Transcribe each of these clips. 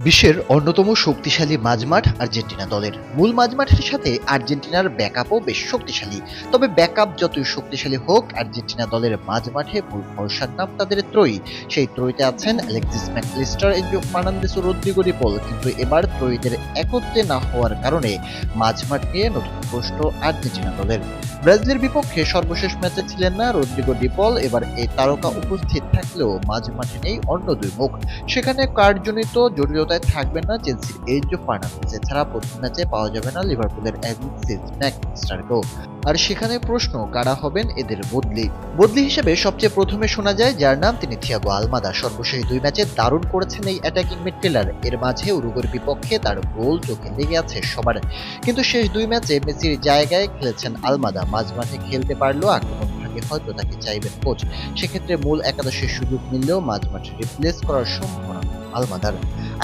বিশ্বের অন্যতম শক্তিশালী মাঝমাঠ আর্জেন্টিনা দলের। মূল মাঝমাঠের সাথে আর্জেন্টিনার ব্যাকআপও বেশ শক্তিশালী। তবে ব্যাকআপ যতই শক্তিশালী হোক, আর্জেন্টিনা দলের মাঝমাঠে মূল ভরসার নাম তাদের ত্রয়ী। সেই ত্রয়ীতে আছেন অ্যালেক্সিস ম্যাকলিস্টার, এনজো ফার্নান্দেস ও রদ্রিগো ডি পল। কিন্তু এবার ত্রয়ীদের একত্রে না হওয়ার কারণে মাঝমাঠ নিয়ে নতুন প্রশ্ন আর্জেন্টিনা দলের। ব্রাজিলের বিপক্ষে সর্বশেষ ম্যাচে ছিলেন না রদ্রিগো ডি পল। এবার এই তারকা উপস্থিত থাকলেও মাঝমাঠে নেই অন্য দুই মুখ। সেখানে কার্যজনিত জটিলতায় থাকবেন না চেলসির এনজো ফার্নান্দেজ। এছাড়া প্রথম ম্যাচে পাওয়া যাবে না লিভারপুলের অ্যালেক্সিস ম্যাকলিস্টারকেও। আর সেখানে প্রশ্ন, কারা হবেন এদের বদলি হিসেবে সবচেয়ে প্রথমে শোনা যায় যার নাম, তিনি থিয়াগো আলমাদা। সর্বশেষ দুই ম্যাচে দারুণ করেছেন এই অ্যাটাকিং মিডফিল্ডার। এর মাঝে উরুগুয়ের বিপক্ষে তার গোল চোখে লেগে আছে সবার। কিন্তু শেষ দুই ম্যাচে মেসির জায়গায় খেলেছেন আলমাদা। মাঝমাঠে খেলতে পারলেও আক্রমণ ভাগে হয়তো তাকে চাইবেন কোচ। সেক্ষেত্রে মূল একাদশের সুযোগ মিললেও মাঝমাঠে রিপ্লেস করার সম্ভাবনা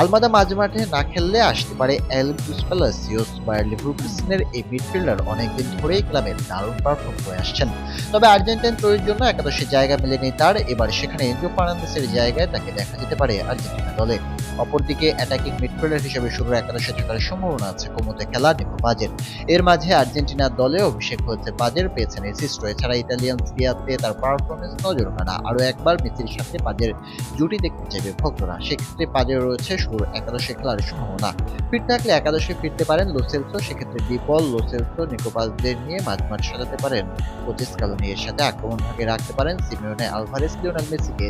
আলমাদা মাঝমাঠে না খেললে আসতে পারে এলভিস প্যালাসিওস। বায়ার লিভারকুসেনের এই মিডফিল্ডার অনেকদিন ধরেই ক্লাবে দারুণ পারফর্ম করে আসছেন। তবে আর্জেন্টাইন ত্রয়ীর জন্য একাদশে জায়গা মেলেনি তার। এবার সেখানে এনজো ফার্নান্দেসের জায়গায় তাকে দেখা যেতে পারে আর্জেন্টিনা দলে। অপরদিকে অ্যাটাকিং মিডফিল্ডার হিসেবে শুরুর একাদশে থাকার সম্ভাবনা আছে কমোতে খেলা নিকো বাজের। এর মাঝে আর্জেন্টিনার দলে অভিষেক হয়েছে বাজের, পেয়েছেন অ্যাসিস্ট। এছাড়া ইতালিয়ান সিরিয়াতে তার পারফরমেন্স নজর কাড়া। আরও একবার মেসির সাথে বাজের জুটি দেখতে চাইবে ভক্তরা। সেক্ষেত্রে বাজের রয়েছে শুরুর একাদশে খেলার সম্ভাবনা। ফিট থাকলে একাদশে ফিরতে পারেন লো সেলসো। সেক্ষেত্রে ডিপল, লো সেলসো, নিকো বাজদের নিয়ে মাঝমাঠ সাজাতে পারেন কোচ স্কালোনি। এর সাথে আক্রমণ ভাগে রাখতে পারেন সিমিওনে, আলভারেজ, লিওনেল মেসিকে।